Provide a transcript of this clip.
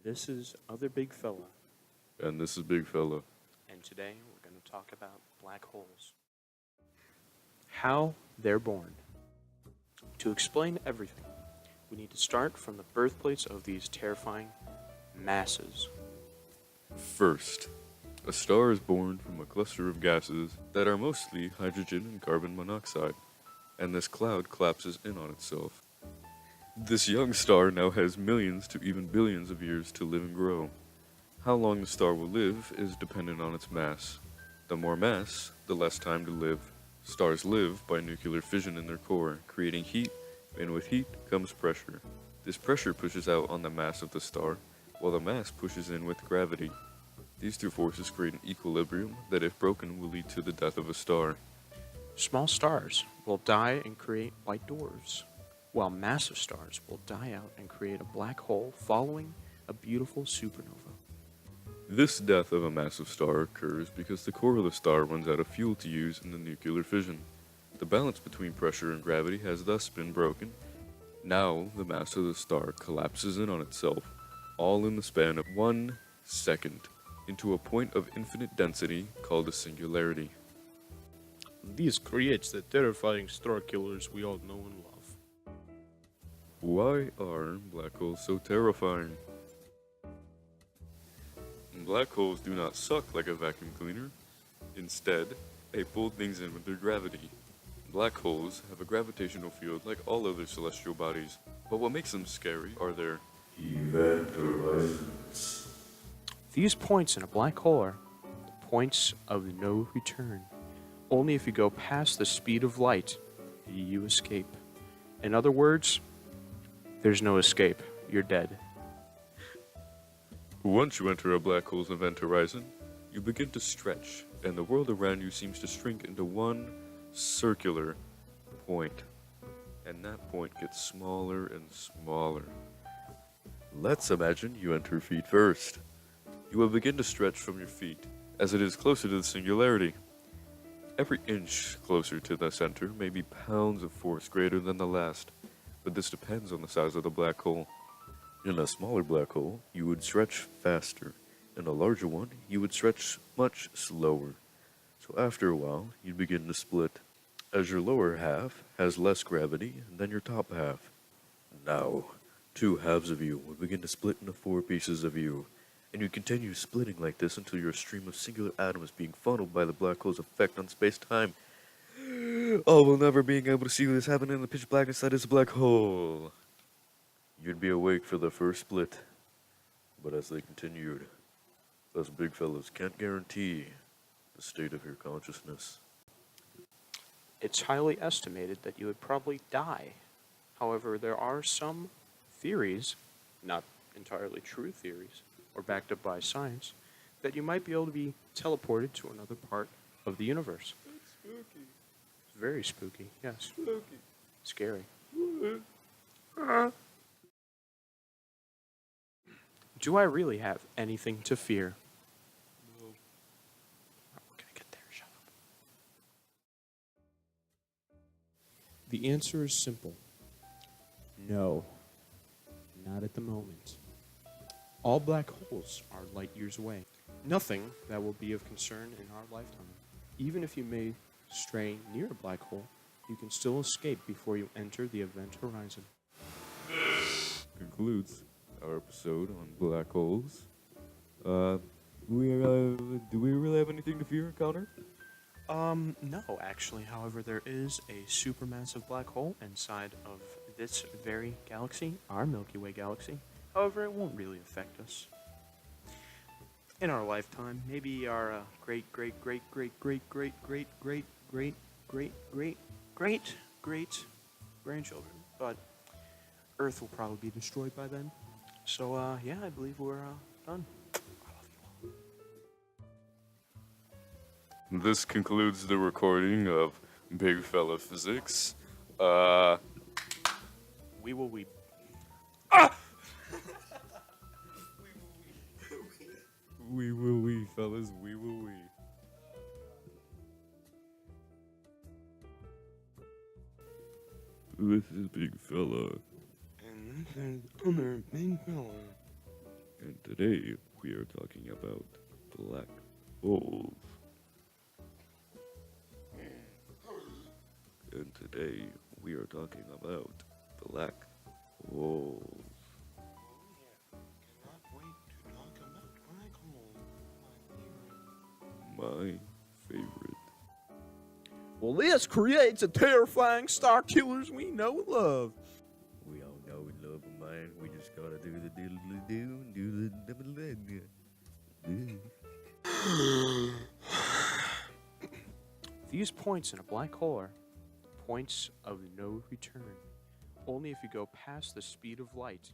This is Other Big Fella, And this is Big Fella. and today we're going to talk about black holes. How they're born. To explain everything, we need to start from the birthplace of these terrifying masses. First, a star is born from a cluster of gases that are mostly hydrogen and carbon monoxide, and this cloud collapses in on itself. This young star now has millions to even billions of years to live and grow. How long the star will live is dependent on its mass. The more mass, the less time to live. Stars live by nuclear fission in their core, creating heat, and with heat comes pressure. This pressure pushes out on the mass of the star, while the mass pushes in with gravity. These two forces create an equilibrium that, if broken, will lead to the death of a star. Small stars will die and create white dwarfs, while massive stars will die out and create a black hole following a beautiful supernova. This death of a massive star occurs because the core of the star runs out of fuel to use in the nuclear fission. The balance between pressure and gravity has thus been broken. Now the mass of the star collapses in on itself, all in the span of 1 second, into a point of infinite density called a singularity. This creates the terrifying star killers we all know and love. Why are black holes so terrifying? Black holes do not suck like a vacuum cleaner. Instead, they pull things in with their gravity. Black holes have a gravitational field like all other celestial bodies, but what makes them scary are their event horizons. These points in a black hole are the points of no return. Only if you go past the speed of light do you escape. In other words, there's no escape. You're dead. Once you enter a black hole's event horizon, you begin to stretch, and the world around you seems to shrink into one circular point. And that point gets smaller and smaller. Let's imagine you enter feet first. You will begin to stretch from your feet, as it is closer to the singularity. Every inch closer to the center may be pounds of force greater than the last, but this depends on the size of the black hole. In a smaller black hole, you would stretch faster. In a larger one, you would stretch much slower. So after a while, you'd begin to split, as your lower half has less gravity than your top half. Now, two halves of you would begin to split into four pieces of you, and you continue splitting like this until you're a stream of singular atoms being funneled by the black hole's effect on space-time. All while never being able to see this happen in the pitch blackness that is a black hole. You'd be awake for the first split, but as they continued, us big fellas can't guarantee the state of your consciousness. It's highly estimated that you would probably die. However, there are some theories, not entirely true theories, or backed up by science, that you might be able to be teleported to another part of the universe. It's spooky. It's very spooky, yes. Spooky. Scary. Do I really have anything to fear? No. We're gonna get there, shut up. The answer is simple. No. Not at the moment. All black holes are light years away. Nothing that will be of concern in our lifetime. Even if you may stray near a black hole, you can still escape before you enter the event horizon. Concludes our episode on black holes. Do we really have anything to fear, Connor? No, actually. However, there is a supermassive black hole inside of this very galaxy, our Milky Way galaxy. However, it won't really affect us. In our lifetime, maybe our great grandchildren. But Earth will probably be destroyed by then. So, yeah, I believe we're done. I love you all. This concludes the recording of Big Fella Physics. We will weep. We will we, fellas, we will we. This is Big Fella. And this is Other Big Fella. And today we are talking about black holes. And today we are talking about black holes. Cannot wait to talk about black holes. My favorite. Well, this creates the terrifying star killers we know and love. We all know and love them, man. We just gotta do the diddly-do and do the These points in a black hole are points of no return. Only if you go past the speed of light